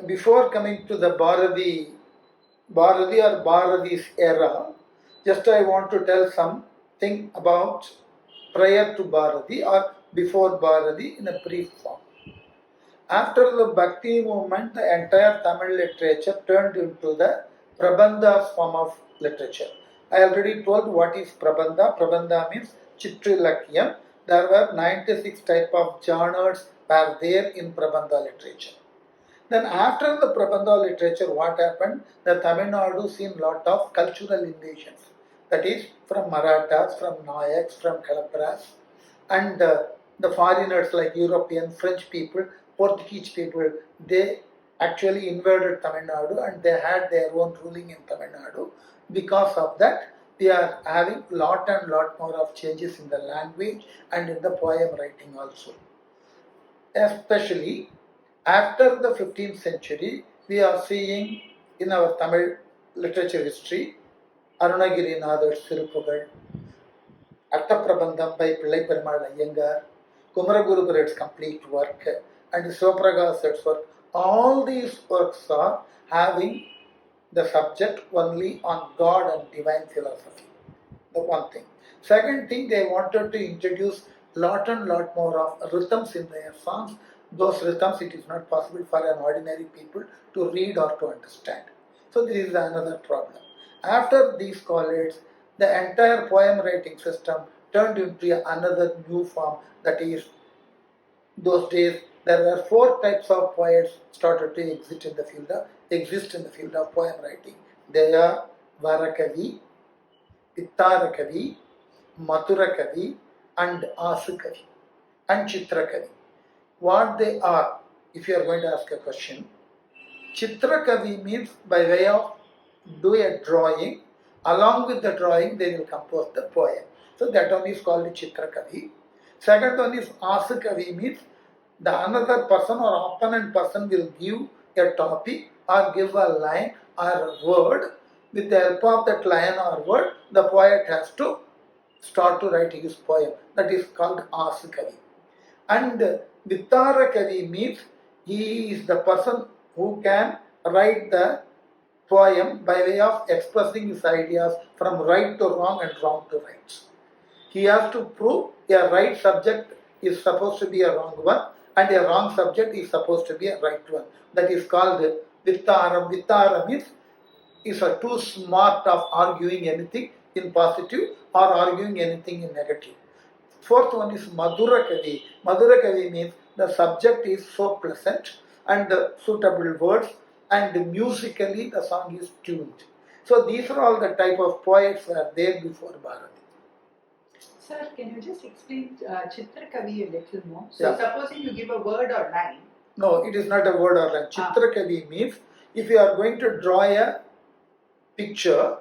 before coming to the Bharati or Bharati's era, just I want to tell something about prior to Bharati or before Bharati in a brief form. After the Bhakti movement, the entire Tamil literature turned into the Prabandha form of literature. I already told what is Prabandha. Prabandha means Chitrilakyam. There were 96 type of genres were there in Prabandha literature. Then after the Prabandha literature, what happened? The Tamil Nadu seen lot of cultural invasions. That is from Marathas, from Nayaks, from Kalapras, and the foreigners like European, French people, Portuguese people, they actually invaded Tamil Nadu and they had their own ruling in Tamil Nadu. Because of that, we are having lot and lot more of changes in the language and in the poem writing also. Especially after the 15th century, we are seeing in our Tamil literature history, Arunagiri Nathar Sirupugal, Attaprabandham by Pillai Perumal Iyengar, Kumaraguru Paret's complete work, and Sivaprakasa's work. All these works are having the subject only on God and divine philosophy. The one thing. Second thing, they wanted to introduce lot and lot more of rhythms in their songs. Those rhythms, it is not possible for an ordinary people to read or to understand. So this is another problem. After these colleges, the entire poem writing system turned into another new form. That is, those days there were 4 types of poets started to exist in the field of poem writing. They are Varakavi, Pittarakavi, Mathurakavi, and Asakavi, and Chitrakavi. What they are, if you are going to ask a question, Chitrakavi means by way of do a drawing, along with the drawing they will compose the poem. So that one is called Chitrakavi. Second one is Asakavi, means the another person or opponent person will give a topic or give a line or a word. With the help of that line or word, the poet has to start to write his poem. That is called Asakavi. And Vittarakavi means he is the person who can write the poem by way of expressing his ideas from right to wrong and wrong to right. He has to prove a right subject is supposed to be a wrong one and a wrong subject is supposed to be a right one. That is called Vittaram. Vittaram means is too smart of arguing anything in positive or arguing anything in negative. Fourth one is Madhurakavi. Madhurakavi means the subject is so pleasant and the suitable words and musically the song is tuned. So these are all the type of poets were there before Bharati. Sir, can you just explain Chitrakavi a little more? So supposing you give a word or line. No, it is not a word or line. Chitrakavi means if you are going to draw a picture,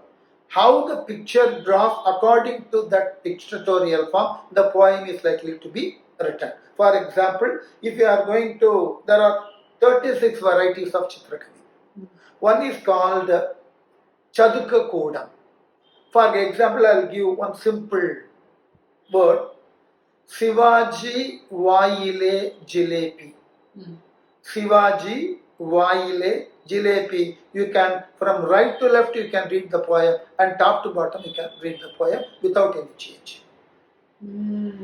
how the picture draws according to that pictorial form, the poem is likely to be written. For example, if you are going to, there are 36 varieties of Chitrakavi. One is called Chaduka Kodam. For example, I will give one simple word. Shivaji Vaile Jilepi. Shivaji Vaile Jilepi. You can, from right to left, you can read the poem, and top to bottom, you can read the poem without any change.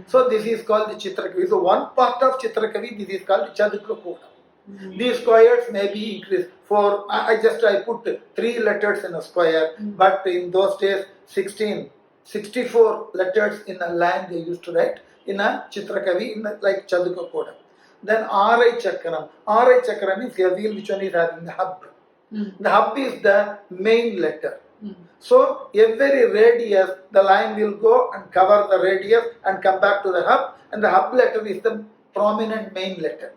So this is called the Chitrakavi. So one part of Chitrakavi, this is called Chaduka Kodam. These squares may be increased. I put 3 letters in a square, but in those days 64 letters in a line they used to write in a Chitrakavi, like Chaduka Kodam. Then Arai Chakram. Arai Chakram is a wheel which one is having the hub. The hub is the main letter. So every radius, the line will go and cover the radius and come back to the hub, and the hub letter is the prominent main letter.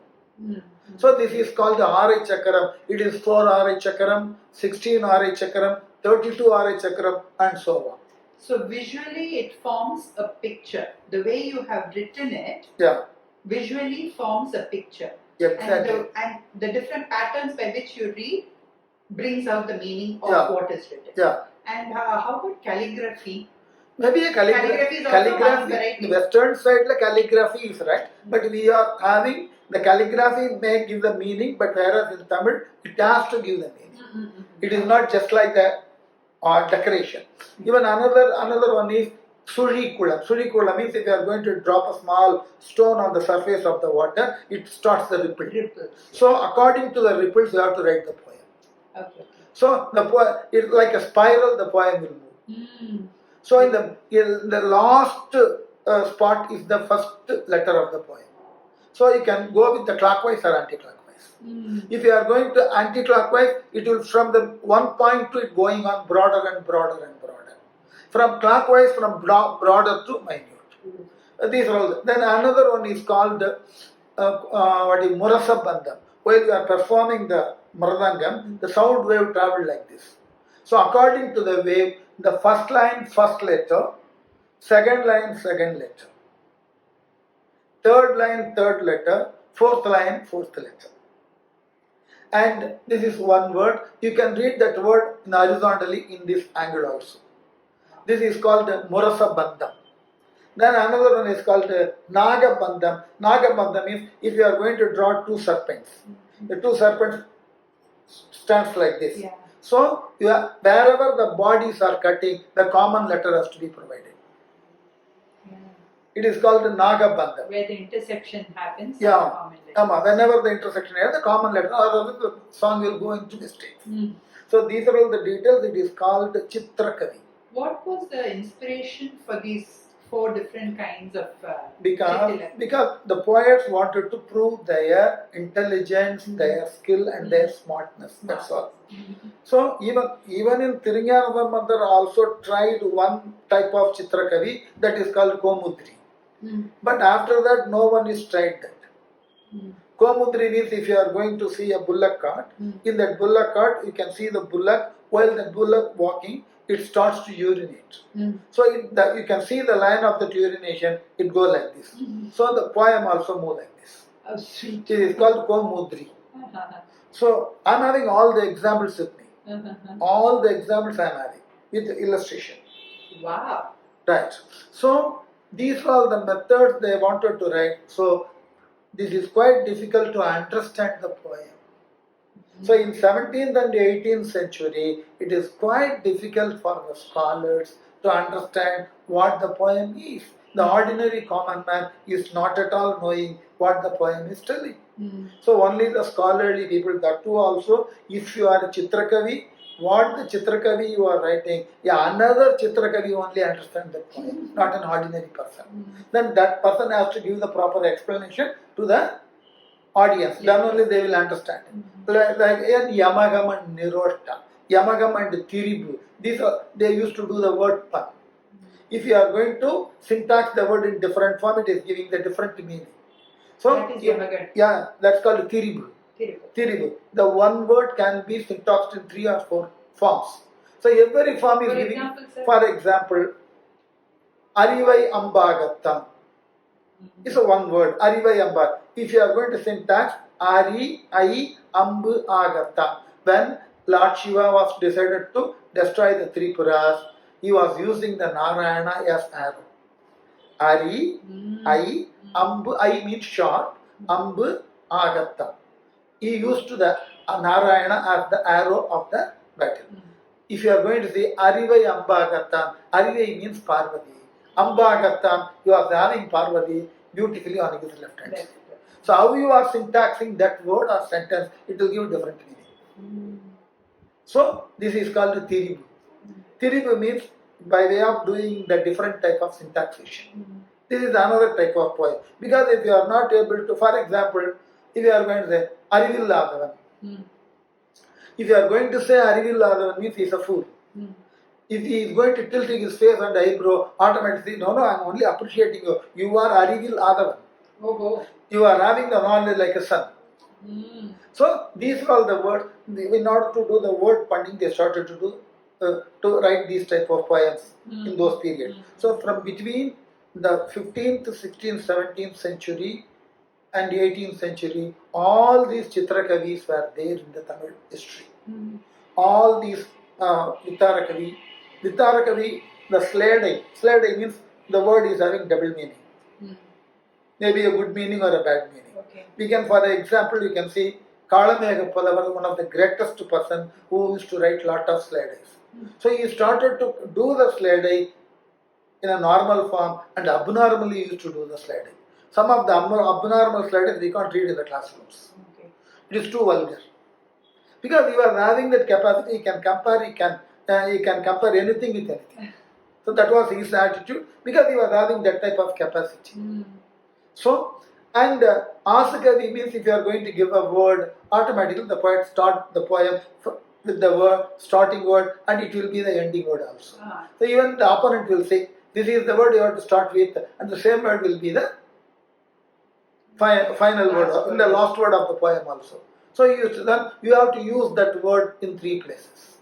So this is called the Arai Chakram. It is 4 Arai Chakram, 16 Arai Chakram, 32 Arai Chakram, and so on. So visually it forms a picture. The way you have written it, visually forms a picture. Exactly. And the different patterns by which you read brings out the meaning of what is written. And how about calligraphy? Maybe a Calligraphy is also one calligraphy. variety. The western side, the calligraphy is right, but we are having the calligraphy may give the meaning, but whereas in Tamil, it has to give the meaning. It is not just like the decoration. Even another one is Surikulam. Surikulam means if you are going to drop a small stone on the surface of the water, it starts the ripple. Ripples. So according to the ripples, you have to write the poem. Okay. So the poem, it's like a spiral, the poem will move. So in the last spot is the first letter of the poem. So you can go with the clockwise or anti-clockwise. If you are going to anti-clockwise, it will from the one point to it going on broader and broader and broader. From clockwise, from broader to minute. These are all. Then another one is called Murasa Bandham. While you are performing the Mridangam, the sound wave travel like this. So according to the wave, the first line, first letter, second line, second letter, third line, third letter, fourth line, fourth letter. And this is one word. You can read that word horizontally in this angle also. This is called Murasa Bandham. Then another one is called Naga Bandham. Naga Bandham is if you are going to draw two serpents. The two serpents stands like this. Yeah. So wherever the bodies are cutting, the common letter has to be provided. It is called Naga Bandham. Where the intersection happens. Yeah. Whenever the intersection has the common letter, otherwise the song will go into mistakes. So these are all the details. It is called Chitrakavi. What was the inspiration for these 4 different kinds of because the poets wanted to prove their intelligence, their skill and their smartness. That's all. So even in Thirugnana Sambandar also tried one type of Chitrakavi that is called Komudri. But after that no one is tried that. Komudri means if you are going to see a bullock cart, in that bullock cart you can see the bullock, while the bullock walking, it starts to urinate. So you can see the line of that urination, it goes like this. So the poem also moves like this. Oh, sweet. It is called Komudri. So I am having all the examples with me. All the examples I am having with the illustration. Wow. Right. So these are all the methods they wanted to write. So this is quite difficult to understand the poem. So in 17th and 18th century, it is quite difficult for the scholars to understand what the poem is. The ordinary common man is not at all knowing what the poem is telling. So only the scholarly people, that too also, if you are a Chitrakavi, what the Chitrakavi you are writing, another Chitrakavi only understands the poem, not an ordinary person. Then that person has to give the proper explanation to the audience, then only they will understand. Like Yamagam and Niroshta, Yamagam and Tiribu, they used to do the word pun. If you are going to syntax the word in different form, it is giving the different meaning. So that is Yamagam. Yeah, that's called Tiribu. Tiribu. The one word can be syntaxed in 3 or 4 forms. So every form is giving. For example, Arivai Ambagatam. It's a one word, Arivai Amba. If you are going to syntax Ari, Ai, Ambu, Agata, when Lord Shiva was decided to destroy the Tripuras, he was using the Narayana as arrow. Ari, Ai, Ambu, Ai means sharp, Ambu, Agata. He used to the Narayana as the arrow of the battle. If you are going to say Arivai Ambagatam, Arivai means Parvati. Ambagatam, you are having Parvati beautifully on his left hand side. So how you are syntaxing that word or sentence, it will give different meaning. So this is called Tiribu. Tiribu means by way of doing the different type of syntaxation. This is another type of poem. Because if you are not able to, for example, if you are going to say Arivilladavan, if you are going to say Arivilladavan means he is a fool. If he is going to tilt his face and eyebrow, automatically, no, I am only appreciating you. You are Arivilladavan. You are having the knowledge like a son. So these are all the words. In order to do the word punning, they started to do to write these type of poems in those periods. So from between the 15th, 16th, 17th century and 18th century, all these Chitrakavis were there in the Tamil history. All these Vittarakavi the slading. Slading means the word is having double meaning. Maybe a good meaning or a bad meaning. Okay. We can, for example, you can see Kalamega Palavar, one of the greatest person who used to write lot of sladings. So he started to do the slading in a normal form and abnormally used to do the sliding. Some of the abnormal sliding we can't read in the classrooms. Okay. It is too vulgar. Because you are having that capacity, you can compare anything with anything. So that was his attitude because he was having that type of capacity. So, and Asakavi means if you are going to give a word, automatically the poet start the poem with the word, starting word, and it will be the ending word also. So even the opponent will say, this is the word you have to start with, and the same word will be the final word, in the last word of the poem also. So then you have to use that word in 3 places.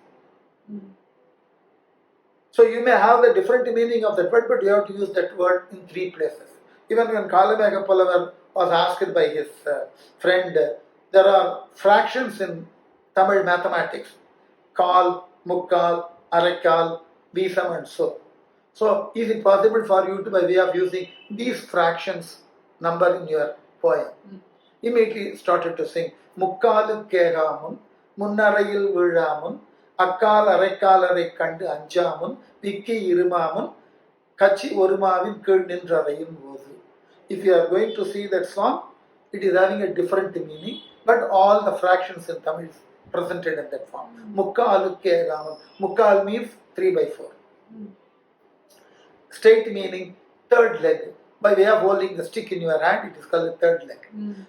So you may have the different meaning of that word, but you have to use that word in 3 places. Even when Kalamega Palavar was asked by his friend, there are fractions in Tamil mathematics, Kal, Mukkal, Arakal, Visam and so. So is it possible for you to, by way of using these fractions number in your poem? Immediately started to sing Mukkalu Kegamun, Munnarayil Villamun, Akal Arakalarai Kandu Anjamun, Vikki Irumamun, Kachi Orumavin Kid Nindrarayin Vozu. If you are going to see that song, it is having a different meaning, but all the fractions in Tamil is presented in that form. Mukkalu Kegamun. Mukkal means 3 by 4. Straight meaning third leg. By way of holding the stick in your hand, it is called the third leg.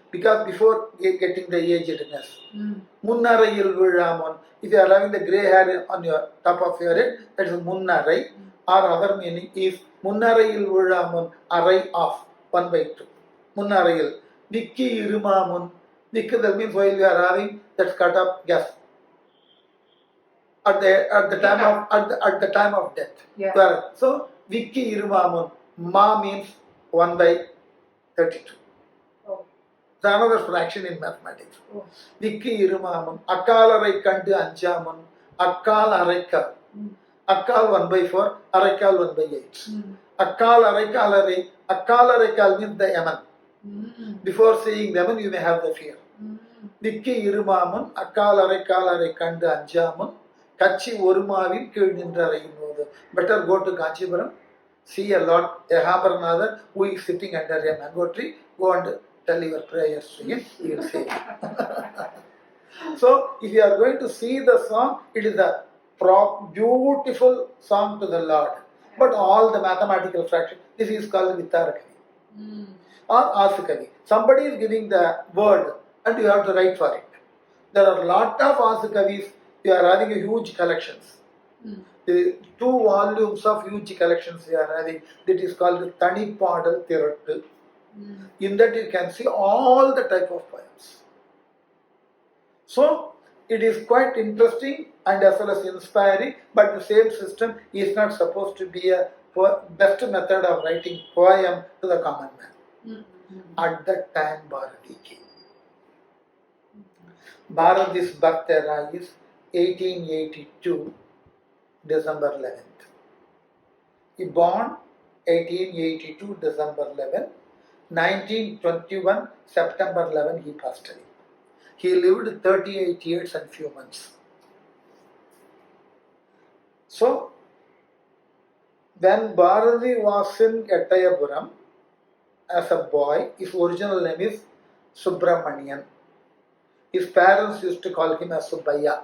Because before getting the agedness. Munnarayil Villamun. If you are having the grey hair on your top of your head, that is Munnarai. Or other meaning is Munnarayil Villamun, Arai off, 1 by 2. Munnarayil. Vikki Irumamun. Vikki, that means while you are having that cut up gas. At the time of death. Yeah. So Vikki Irumamun. Ma means 1 by 32. Oh. It's another fraction in mathematics. Oh. Vikki Irumamun. Akalarai Kandu Anjamun. Akal Araikal. Akal 1 by 4. Araikal 1 by 8. Akal Araikalarai. Akal Araikal means the Yaman. Before saying the Yaman, you may have the fear. Vikki Irumamun. Akal Araikalarai Kandu Anjamun. Kachi Orumavin Kid Nindrarayin Vozu. Better go to Kanchipuram. See a Lord Yahabranatha who is sitting under a mango tree. Go and tell your prayers to him. He will say. So, if you are going to see the song, it is a beautiful song to the Lord. But all the mathematical fractions, this is called Vittarakavi or Asakavi. Somebody is giving the word and you have to write for it. There are a lot of Asakavis. You are having a huge collections. 2 volumes of huge collections we are having. That is called Tani Padal Thirattu. In that you can see all the type of poems. So it is quite interesting and as well as inspiring, but the same system is not supposed to be a best method of writing poem to the common man. At that time Bharati came. Bharati's birth era is 1882, December 11th. He born 1882, December 11th. 1921, September 11, he passed away. He lived 38 years and few months. So, when Bharati was in Ettayapuram as a boy, his original name is Subramanian. His parents used to call him as Subbaya.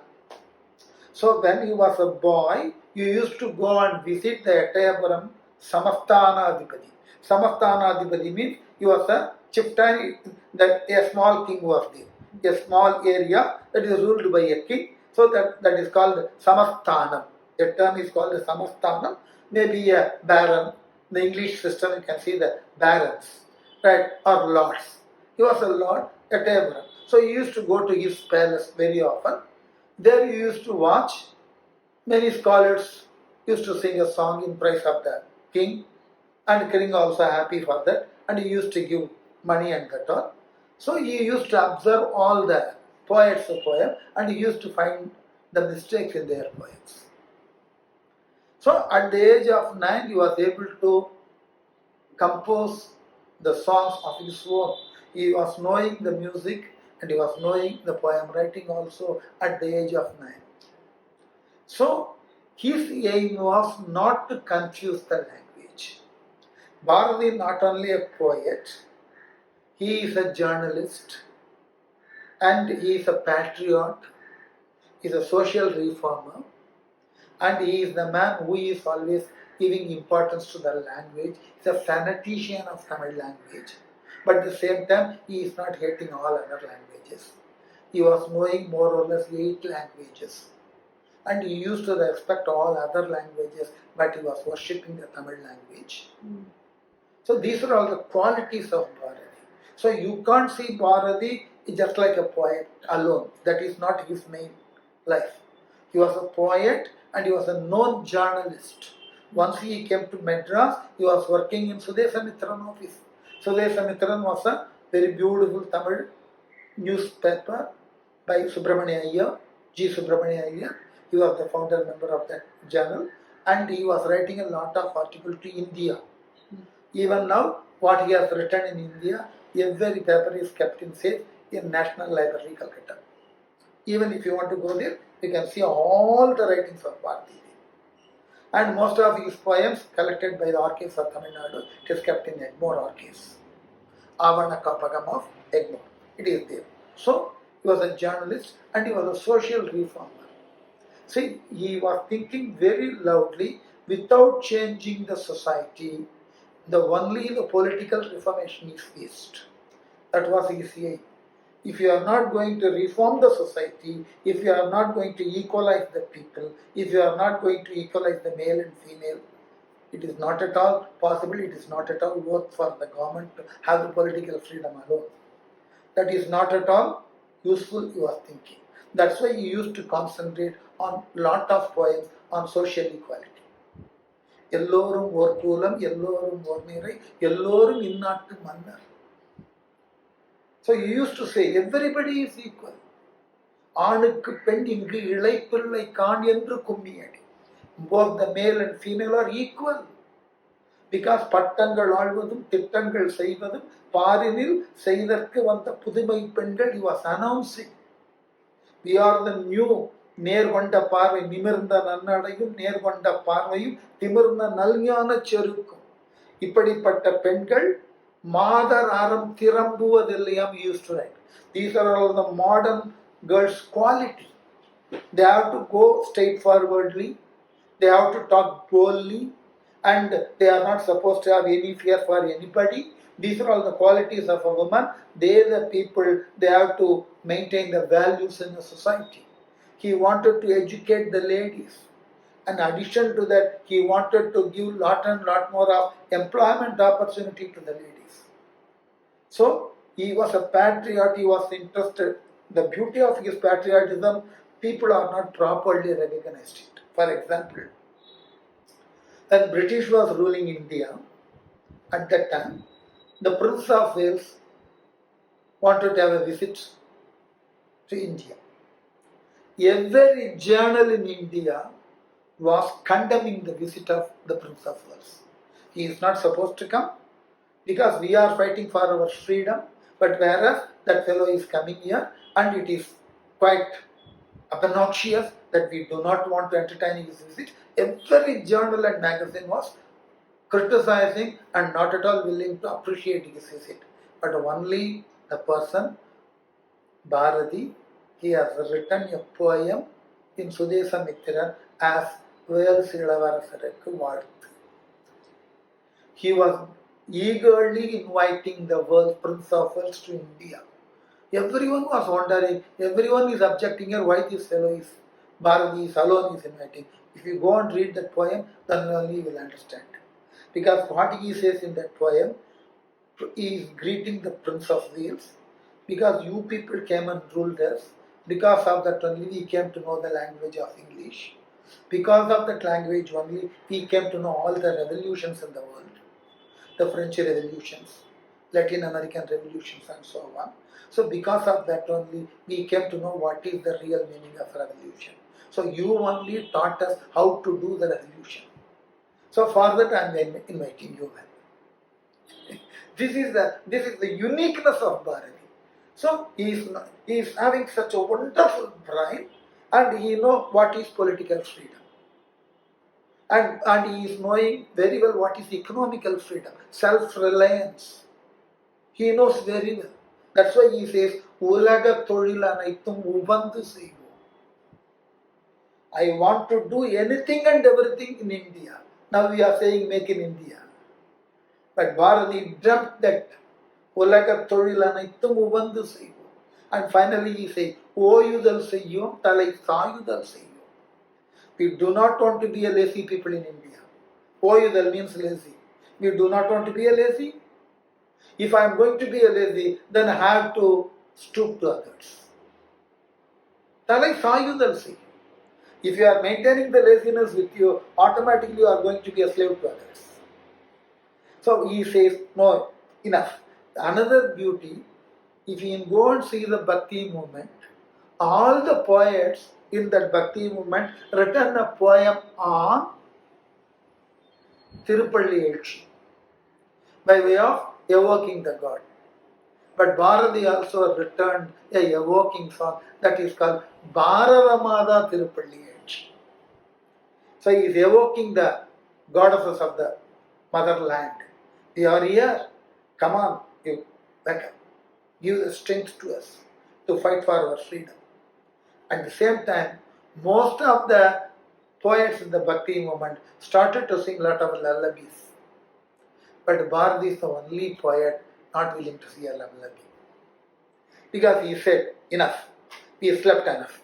So when he was a boy, you used to go and visit the Ettayapuram Samasthanadipati. Samasthanadipati means he was a chieftain, a small king was there. A small area that is ruled by a king. So that is called Samasthanam. The term is called Samasthanam. Maybe a baron. In the English system you can see the barons, right, or lords. He was a lord at Ettayapuram. So he used to go to his palace very often. There he used to watch. Many scholars used to sing a song in praise of the king, and king also happy for that, and he used to give money and that all. So he used to observe all the poets' poem, and he used to find the mistakes in their poems. So at the age of 9, he was able to compose the songs of his own. He was knowing the music and he was knowing the poem writing also at the age of 9. So his aim was not to confuse the language. Bharati is not only a poet, he is a journalist and he is a patriot, he is a social reformer, and he is the man who is always giving importance to the language. He is a fanatician of Tamil language. But at the same time, he is not hating all other languages. He was knowing more or less 8 languages. And he used to respect all other languages, but he was worshipping the Tamil language. So these are all the qualities of Bharati. So you can't see Bharati just like a poet alone. That is not his main life. He was a poet and he was a known journalist. Once he came to Madras, he was working in Sudeshamitran office. Sudeshamitran was a very beautiful Tamil newspaper by Subramania Iyer, G. Subramania Iyer. He was the founder member of that journal and he was writing a lot of articles to India. Even now, what he has written in India, every paper is kept in safe in National Library, Calcutta. Even if you want to go there, you can see all the writings of Bharati. And most of his poems collected by the Archives of Tamil Nadu, it is kept in Egmore Archives. Avana Kapagam of Egmore. It is there. So, he was a journalist and he was a social reformer. See, he was thinking very loudly without changing the society. Only the political reformation is faced. That was his aim. If you are not going to reform the society, if you are not going to equalize the people, if you are not going to equalize the male and female, it is not at all possible, it is not at all worth for the government to have the political freedom alone. That is not at all useful, you are thinking. That's why he used to concentrate on lot of poems on social equality. எல்லோரும் ஓர் கூலம் எல்லோரும் ஓர் நிறை எல்லோரும் இந்நாட்டு மன்னர். So he used to say everybody is equal. ஆணுக்கு பெண் இங்கு இளைப்பிள்ளை காண் என்று கும்மியடி. Both the male and female are equal. Because பட்டங்கள் ஆழ்வதும் திட்டங்கள் செய்வதும் பாரினில் செய்தற்கு வந்த புதுமை பெண்கள் he was announcing. We are the new நேர்கொண்ட பார்வை நிமிர்ந்த நன்னடையும் நேர்கொண்ட பார்வையும் திமிர்ந்த நல்ஞான செருக்கும். இப்படிப்பட்ட பெண்கள் மாதர் அறம் திரம்புவதில்லையாம். used to write. These are all the modern girls' quality. They have to go straightforwardly, they have to talk boldly, and they are not supposed to have any fear for anybody. These are all the qualities of a woman. They, the people, they have to maintain the values in the society. He wanted to educate the ladies. In addition to that, he wanted to give lot and lot more of employment opportunity to the ladies. So, he was a patriot, he was interested. The beauty of his patriotism, people are not properly recognized it. For example, when British was ruling India, at that time, the Prince of Wales wanted to have a visit to India. Every journal in India was condemning the visit of the Prince of Wales. He is not supposed to come because we are fighting for our freedom, but whereas that fellow is coming here and it is quite obnoxious that we do not want to entertain his visit. Every journal and magazine was criticizing and not at all willing to appreciate his visit. But only the person, Bharati, he has written a poem in Sudeshamitran as Wales Ilavarasarukku Vaalthu. He was eagerly inviting the world Prince of Wales to India. Everyone was wondering, everyone is objecting here why this fellow is, Bharati is alone is inviting. If you go and read that poem, then only you will understand. Because what he says in that poem, he is greeting the Prince of Wales, because you people came and ruled us. Because of that only we came to know the language of English. Because of that language only we came to know all the revolutions in the world. The French revolutions, Latin American revolutions and so on. So because of that only we came to know what is the real meaning of revolution. So you only taught us how to do the revolution. So for that I am inviting you. This is the uniqueness of Bharati. So he is having such a wonderful brain, and he knows what is political freedom. And he is knowing very well what is economical freedom, self-reliance. He knows very well. That's why he says, Ulaga Torilanaithum Ubantu Seivo. I want to do anything and everything in India. Now we are saying make in India. But Bharati dreamt that Ulaga Torilanaithum Ubantu Seivo. And finally he says, Oyudal Seyyum, Talai Sayudal Seyyum. We do not want to be a lazy people in India. Oyudal means lazy. We do not want to be a lazy. If I am going to be a lazy, then I have to stoop to others. Talai Sayudal Seyyum. If you are maintaining the laziness with you, automatically you are going to be a slave to others. So he says, no, enough. Another beauty, if you go and see the Bhakti movement, all the poets in that Bhakti movement written a poem on Tirupalli Elchi by way of evoking the God. But Bharati also returned a evoking song that is called Bhararamada Tirupalli Elchi. So he is evoking the goddesses of the motherland. We are here. Come on, you wake up. Give the strength to us to fight for our freedom. At the same time, most of the poets in the Bhakti movement started to sing a lot of lullabies. But Bharati is the only poet not willing to sing a lullaby. Because he said, enough, we slept enough.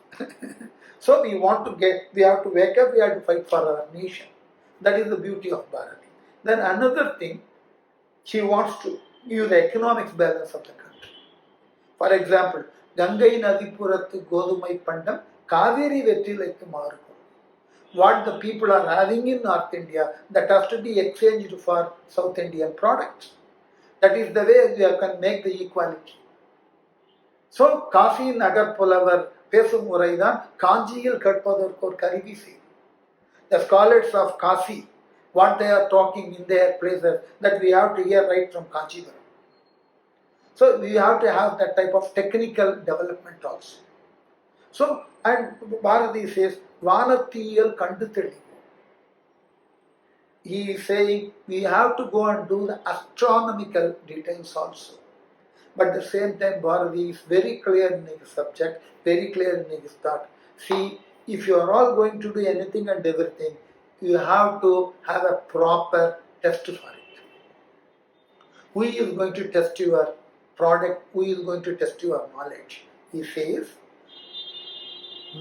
So we have to wake up, we have to fight for our nation. That is the beauty of Bharati. Then another thing, she wants to use the economic balance of the country. For example, Gangai Nadipurathu Godumai Pandam, Kaveri Vettilaikku Marukum. What the people are having in North India, that has to be exchanged for South Indian products. That is the way we can make the equality. So, Kafi Nagar Pulavar Pesum Uraidan, Kanjiyil Katpadurkor Karivisi. The scholars of Kasi, what they are talking in their places, that we have to hear right from Kanchipuram. So, we have to have that type of technical development also. So, and Bharati says, Vanatiyal Kanduteli. He is saying we have to go and do the astronomical details also. But at the same time, Bharati is very clear in his subject, very clear in his thought. See, if you are all going to do anything and everything, you have to have a proper test for it. Who is going to test your product? Who is going to test your knowledge? He says,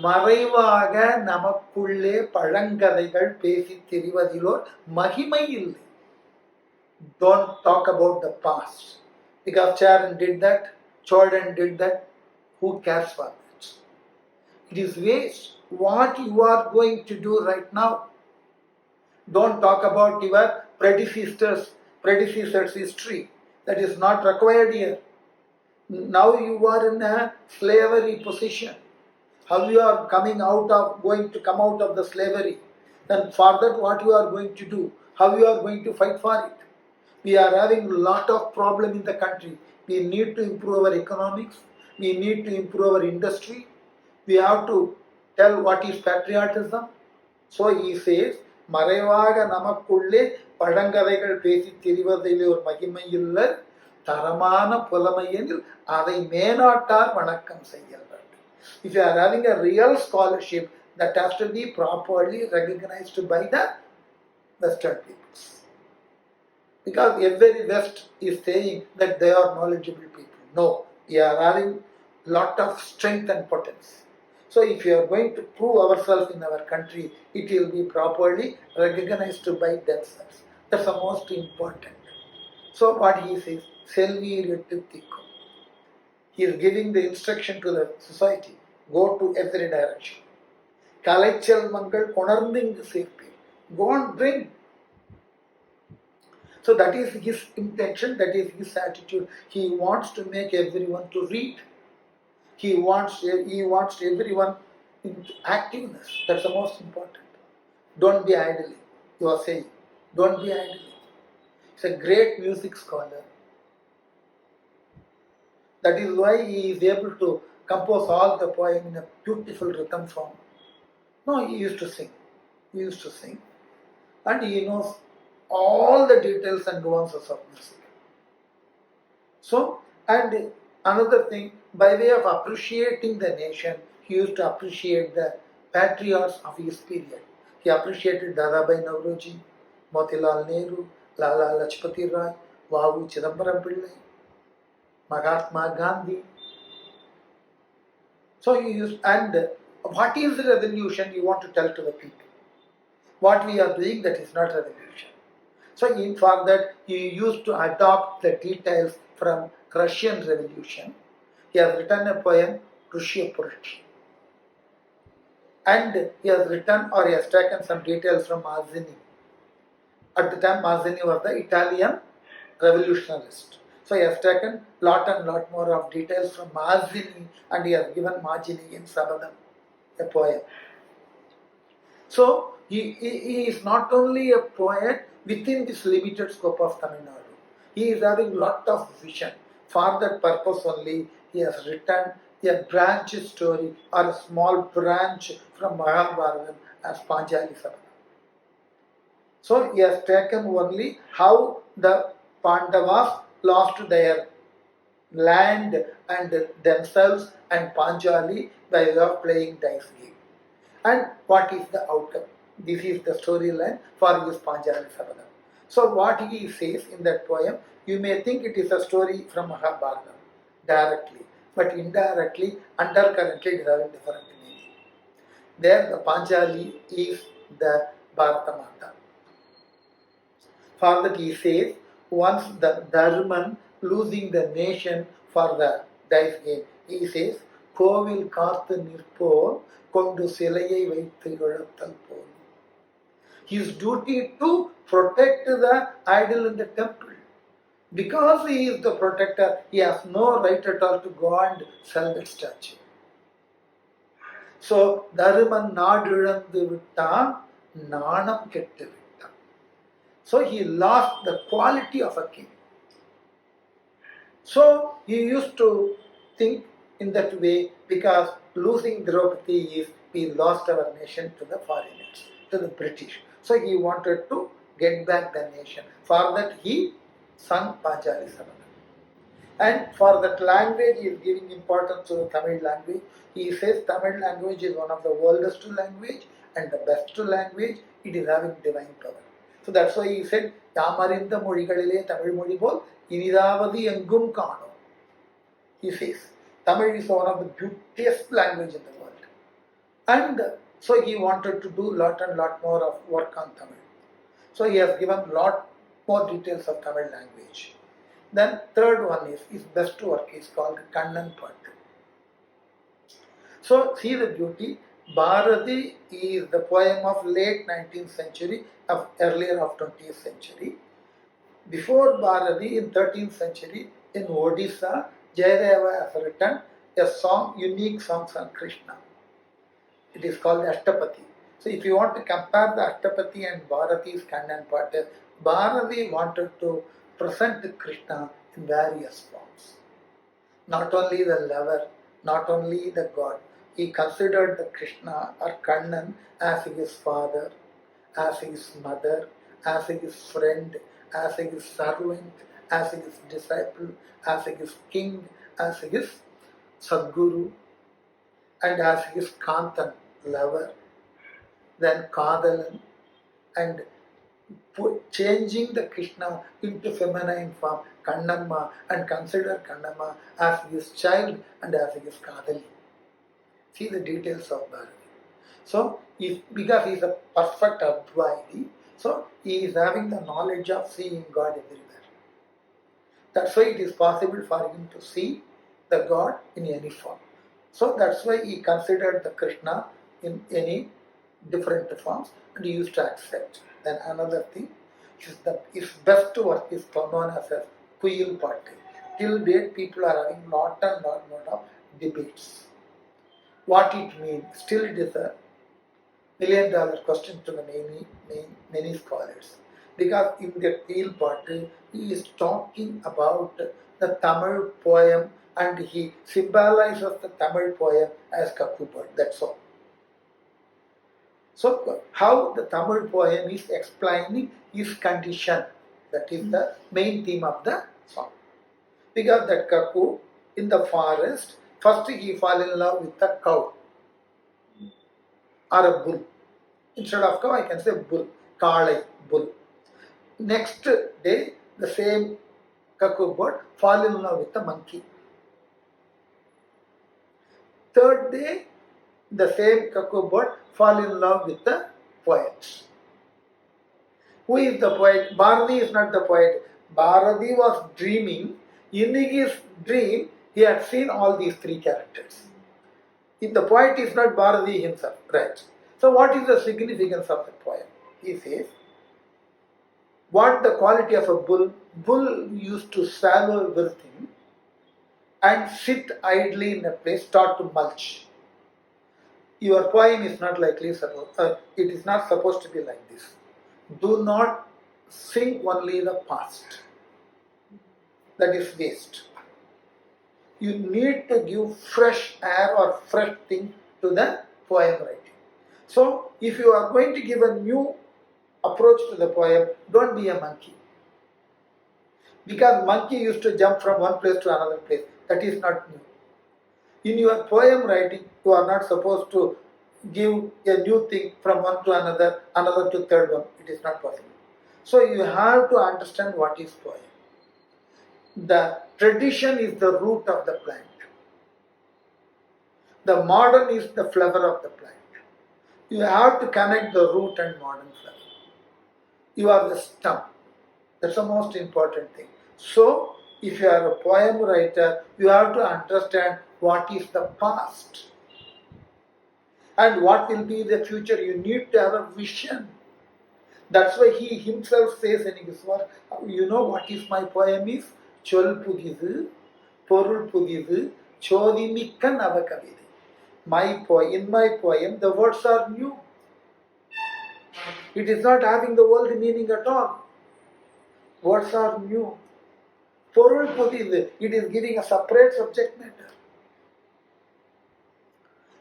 மறைவாக நமக்குள்ளே பழங்கதைகள் பேசி திரிவதிலோர் மகிமை இல்லை. Don't talk about the past. Because Charan did that, Jordan did that. Who cares for that? It is waste. What you are going to do right now? Don't talk about your predecessors' history. That is not required here. Now you are in a slavery position. How you are going to come out of the slavery. Then for that what you are going to do? How you are going to fight for it? We are having a lot of problem in the country. We need to improve our economics. We need to improve our industry. We have to tell what is patriotism. So he says, மறைவாக நமக்குள்ளே பழங்கதைகள் பேசி திரிவதிலே ஒரு மகிமையுள்ள தரமான புலமையெனில் அதை மேனாட்டார் வணக்கம் செய்யல். If you are having a real scholarship, that has to be properly recognized by the Western peoples. Because every West is saying that they are knowledgeable people. No, we are having lot of strength and potency. So if you are going to prove ourselves in our country, it will be properly recognized by themselves. That's the most important. So what he says, Selvi Rittikko. He is giving the instruction to the society. Go to every direction. Kalaichal Mangal Konarnding Sirpi. Go and bring. So that is his intention, that is his attitude. He wants to make everyone to read. He wants everyone into activeness. That's the most important. Don't be idle, you are saying. Don't be idle. He's a great music scholar. That is why he is able to compose all the poem in a beautiful rhythm form. No, he used to sing. He used to sing. And he knows all the details and nuances of music. So, and another thing, by way of appreciating the nation, he used to appreciate the patriots of his period. He appreciated Dadabhai Naoroji, Motilal Nehru, Lala Lajpati Rai, Vavu Chidambaram Pillai, Mahatma Gandhi. So he used, and what is the revolution you want to tell to the people? What we are doing, that is not revolution. So in fact that he used to adopt the details from Russian Revolution. He has written a poem, Russia Purity. And he has written or he has taken some details from Mazzini. At the time Mazzini was the Italian revolutionist. So he has taken lot and lot more of details from Mazzini and he has given Mazzini in Sabadam, a poem. So he is not only a poet within this limited scope of Tamil Nadu. He is having lot of vision. For that purpose only, he has written a branch story or a small branch from Mahabharata as Panchali Sabadam. So he has taken only how the Pandavas lost their land and themselves and Panchali by way of playing dice game. And what is the outcome? This is the storyline for his Panchali Sabadam. So what he says in that poem, you may think it is a story from Mahabharata directly, but indirectly, undercurrently it is having different meaning. There the Panchali is the Bharatamata. For that he says, once the Dharman losing the nation for the dice game, he says, Kovil Karthu Nirpor Kondu Silayai Vaithu Ilatthal Pol. His duty to protect the idol in the temple. Because he is the protector, he has no right at all to go and sell that statue. So, Dharuman Nadilandu Vittan, Nanam Kettu Vittan. So, he lost the quality of a king. So, he used to think in that way because losing Draupadi is we lost our nation to the foreigners, to the British. So, he wanted to get back the nation. For that, he sung Panchali Sabadam. And for that language, he is giving importance to the Tamil language. He says Tamil language is one of the oldest language and the best language. It is having divine power. So that's why he said, Yamarinda Mozhigalile Tamil Mozhi bol inidavadi engum kano. He says, Tamil is one of the beautiest language in the world. And so he wanted to do lot and lot more of work on Tamil. So he has given lot more details of Tamil language. Then third one is his best work is called Kannan Pattu. So see the beauty. Bharati is the poem of late 19th century, of earlier of 20th century. Before Bharati in 13th century in Odisha, Jayadeva has written a song, unique songs on Krishna. It is called Ashtapati. So if you want to compare the Ashtapati and Bharati's Kannan Pattu, Bharati wanted to present Krishna in various forms. Not only the lover, not only the god. He considered the Krishna or Kannan as his father, as his mother, as his friend, as his servant, as his disciple, as his king, as his Sadguru, and as his Kantan, lover, then Kadalan, and changing the Krishna into feminine form, Kannamma, and consider Kannamma as his child and as his Kadali. See the details of Bharati. So, because he is a perfect Advaiti, so he is having the knowledge of seeing God everywhere. That's why it is possible for him to see the God in any form. So that's why he considered the Krishna in any different forms and he used to accept. Then another thing, his best work is known as a Kuyil Pattu. Till date, people are having lot of debates. What it means, still it is a $1 million question to the many scholars. because in the Peel Patu, he is talking about the Tamil poem and he symbolizes the Tamil poem as Kakubad. That's all. So, how the Tamil poem is explaining his condition, that is the main theme of the song. Because that Kaku in the forest, first he fall in love with a cow or a bull. Instead of cow, I can say bull, Kalai, bull. Next day, the same Kaku bird fall in love with a monkey. Third day, the same Kaku bird fall in love with the poet. Who is the poet? Bharati is not the poet. Bharati was dreaming. In his dream, he had seen all these three characters. If the poet is not Bharati himself, right? So what is the significance of the poem? He says, what the quality of a bull? Bull used to swallow everything and sit idly in a place, start to mulch. Your poem is not likely it is not supposed to be like this. Do not sing only the past. That is waste. You need to give fresh air or fresh thing to the poem writing. So, if you are going to give a new approach to the poem, don't be a monkey. Because monkey used to jump from one place to another place. That is not new. In your poem writing, you are not supposed to give a new thing from one to another, another to third one. It is not possible. So you have to understand what is poem. The tradition is the root of the plant. The modern is the flower of the plant. You have to connect the root and modern flower. You are the stem. That's the most important thing. So, if you are a poem writer, you have to understand what is the past and what will be the future. You need to have a vision. That's why he himself says in his work, you know what is my poem is? Chol Pugidu, Porul Pugidu, Chodimikka Navakavide. In my poem, the words are new. It is not having the old meaning at all. Words are new. Porul Pugidu, it is giving a separate subject matter.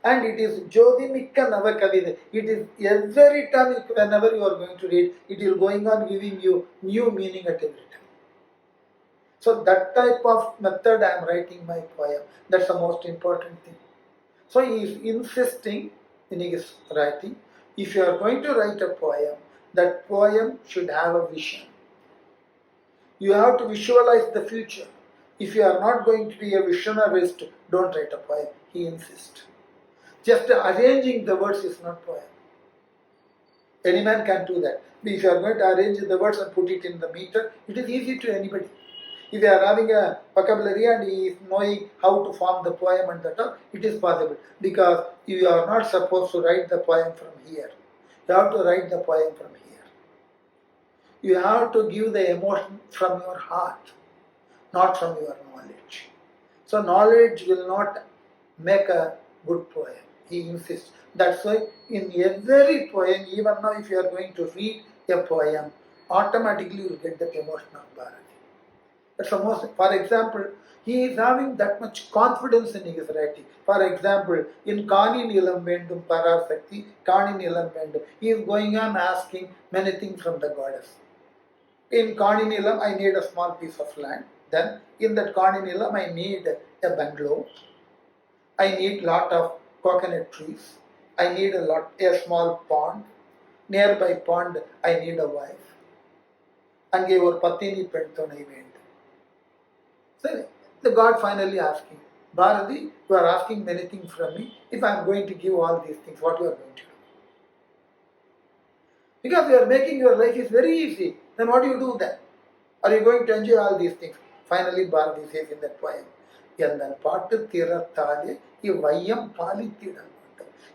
And it is Jodimikka Navakavide. It is every time, whenever you are going to read, it is going on giving you new meaning at every time. So that type of method I am writing my poem. That's the most important thing. So he is insisting in his writing, if you are going to write a poem, that poem should have a vision. You have to visualize the future. If you are not going to be a visionarist, don't write a poem. He insists. Just arranging the words is not poem. Any man can do that. If you are going to arrange the words and put it in the meter, it is easy to anybody. If you are having a vocabulary and he is knowing how to form the poem and that, it is possible. Because you are not supposed to write the poem from here. You have to write the poem from here. You have to give the emotion from your heart, not from your knowledge. So knowledge will not make a good poem. He insists. That's why in every poem, even now if you are going to read a poem, automatically you will get that emotion of Bharati. That's the most. For example, he is having that much confidence in his writing. For example, in Kani Nilam Vendum Parasakti, Kani Nilam Vendum, he is going on asking many things from the goddess. In Kani Nilam, I need a small piece of land. Then, in that Kani Nilam, I need a bungalow. I need lot of coconut trees. I need a small pond. Nearby pond, I need a wife. Ange or patini pentonai vendu. So the God finally asked him, Bharati, you are asking many things from me. If I am going to give all these things, what you are going to do? Because you are making your life is very easy. Then what do you do then? Are you going to enjoy all these things? Finally, Bharati says in that poem, if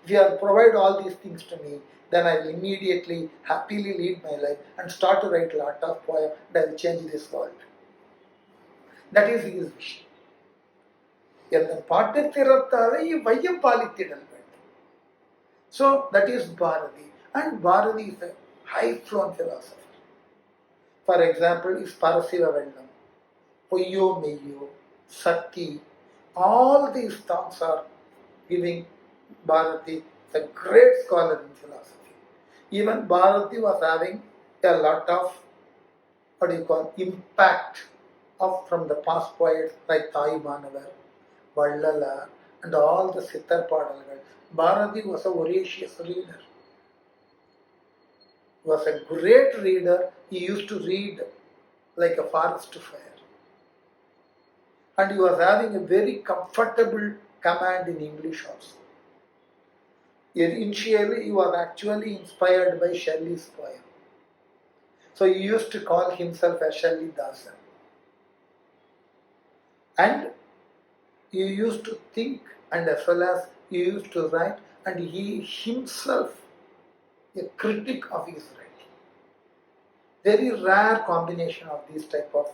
you have provided all these things to me, then I will immediately, happily lead my life and start to write a lot of poems and I will change this world. That is his vision. So that is Bharati. And Bharati is a high-flown philosopher. For example, is Parasiva Vellam, Poyo Meyo, Sakti. All these thoughts are giving Bharati a great scholar in philosophy. Even Bharati was having a lot of impact from the past poets like Thai Manavar, Vallala, and all the Sittar Padalgal. Bharati was a voracious reader. He was a great reader. He used to read like a forest fire. And he was having a very comfortable command in English also. Initially, he was actually inspired by Shelley's poem. So he used to call himself as Shelley Dasan. And he used to think, and as well as he used to write, and he himself a critic of his writing. Very rare combination of this type of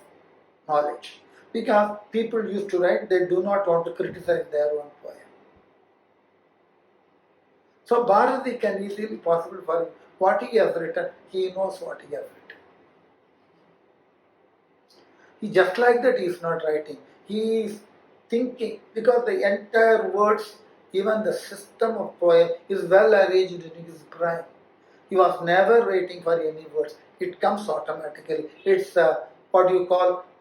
knowledge. Because people used to write, they do not want to criticize their own poem. So Bharati can easily possible for him. What he has written, he knows what he has written. He just like that he is not writing. He is thinking, because the entire words, even the system of poem is well arranged in his brain. He was never waiting for any words. It comes automatically. It's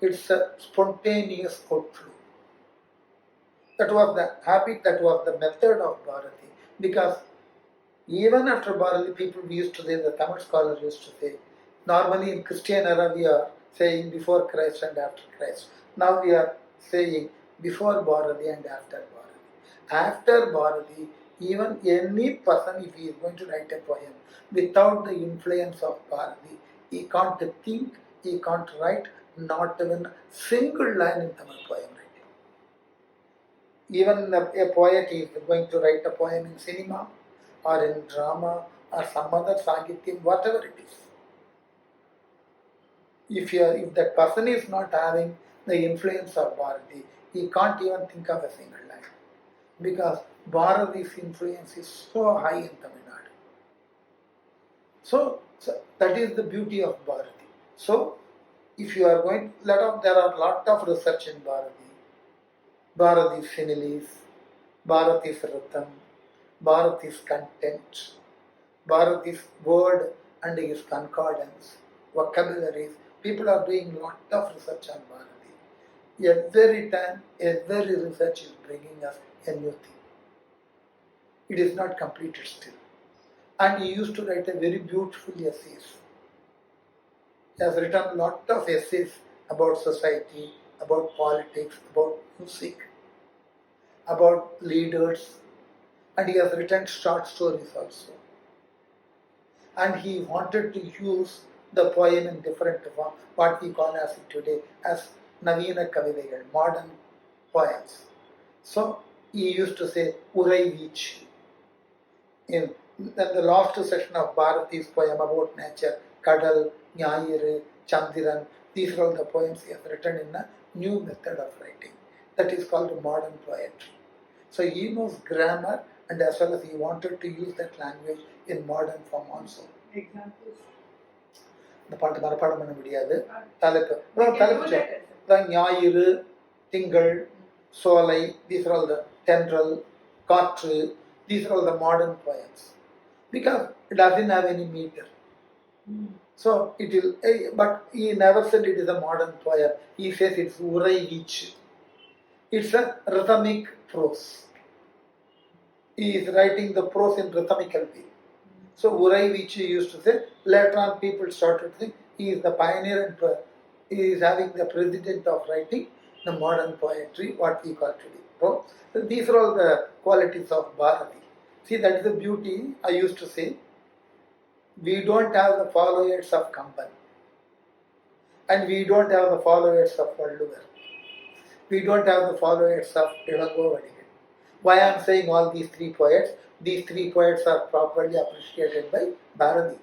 it's a spontaneous outflow. That was the habit, that was the method of Bharati. Because even after Bharati, people used to say, the Tamil scholars used to say, normally in Christian era we are saying before Christ and after Christ. Now we are saying before Bharati and after Bharati. After Bharati, even any person, if he is going to write a poem, without the influence of Bharati, he can't think, he can't write, not even a single line in Tamil poem writing. Even a poet is going to write a poem in cinema, or in drama, or some other Sagityam, whatever it is. If that person is not having the influence of Bharati, he can't even think of a single line. Because Bharati's influence is so high in Tamil Nadu. So that is the beauty of Bharati. So if you are going, there are a lot of research in Bharati. Bharati's similes, Bharati's rhythm, Bharati's content, Bharati's word and his concordance, vocabularies. People are doing a lot of research on Bharati. Every time, every research is bringing us a new thing. It is not completed still. And he used to write a very beautiful essays. He has written a lot of essays about society, about politics, about music, about leaders, and he has written short stories also. And he wanted to use the poem in different form, what we call as today as Navina Kavidegal, modern poems. So he used to say Urai Veech. In the last section of Bharati's poem about nature, Kadal, Nyayiru, Chandiran, these are all the poems he has written in a new method of writing. That is called modern poetry. So he knows grammar, and as well as he wanted to use that language in modern form also. Examples? இந்த பாட்டு மனப்பாடம் பண்ண முடியாது. தலைப்பு ஞாயிறு, திங்கள், சோலை, these are all the tendril, காற்று, these are all the modern poems. Because it doesn't have any meter. So it will, but he never said it is a modern poem. He says it's Urai Veech. It's a rhythmic prose. He is writing the prose in rhythmical way. So Urai Veech used to say, later on people started to think he is the pioneer and he is having the president of writing the modern poetry, what we call today. So these are all the qualities of Bharati. See, that is the beauty. I used to say, we don't have the followers of Kamban, and we don't have the followers of Valluvar. We don't have the followers of Ilango Vadigal. Why I am saying all these three poets? These three poets are properly appreciated by Bharati.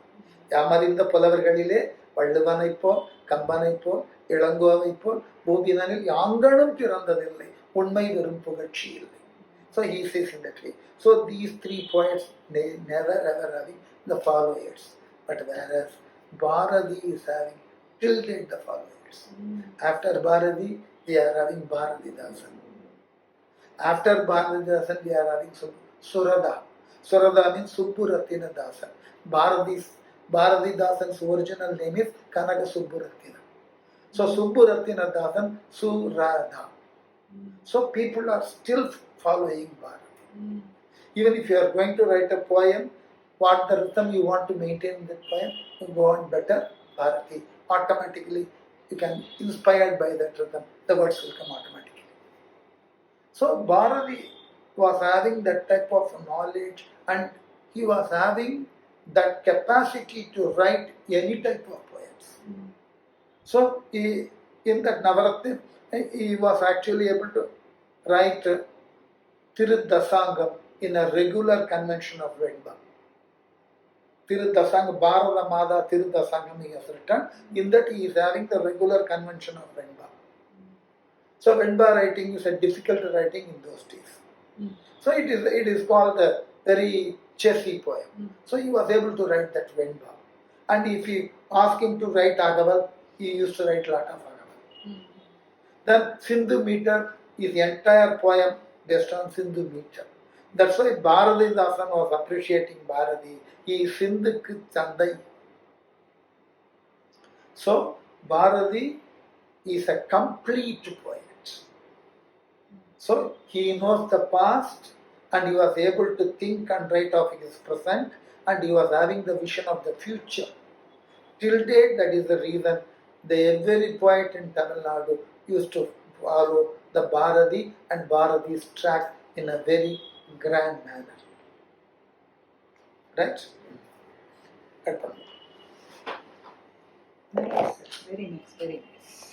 Yamadinda Pulavargalile, Valluvana போல், கம்பனை போல், இளங்கோவை போல், பூபிதனில் யாங்கனும் பிறந்ததில்லை, உண்மை வெறும் புகழ்ச்சி இல்லை. So he says in that way. So these three poets, they never ever having the followers. But whereas Bharati is having till date the followers. After Bharati, we are having Bharatidasan. After Bharatidasan, we are having Surada. Surada means Subburatina Dasan. Bharatidasan's original name is Kanaga Subburatina. So Subburatina Dasan, Surada. So people are still following Bharati. Even if you are going to write a poem, what the rhythm you want to maintain in that poem, you go on better Bharati. Automatically, you can inspired by that rhythm, the words will come automatically. So Bharati was having that type of knowledge, and he was having that capacity to write any type of poems. So in that Navaratna, he was actually able to write Tirudasangam in a regular convention of Venba. Tirudasangam, Bharata Mada Tirudasangam he has written. In that he is having the regular convention of Venba. So Venba writing is a difficult writing in those days. So it is called a very chessy poem. So he was able to write that Venba. And if you ask him to write Agaval, he used to write a lot of Agaval. Then Sindhu meter is the entire poem based on Sindhu meter. That's why Bharatidasan was appreciating Bharati. He is Sindhukku Chandai. So Bharati is a complete poet. So he knows the past and he was able to think and write of his present, and he was having the vision of the future. Till date, that is the reason every poet in Tamil Nadu used to follow the Bharati and Bharati's track in a very grand manner. Right? Nice, very nice, very nice.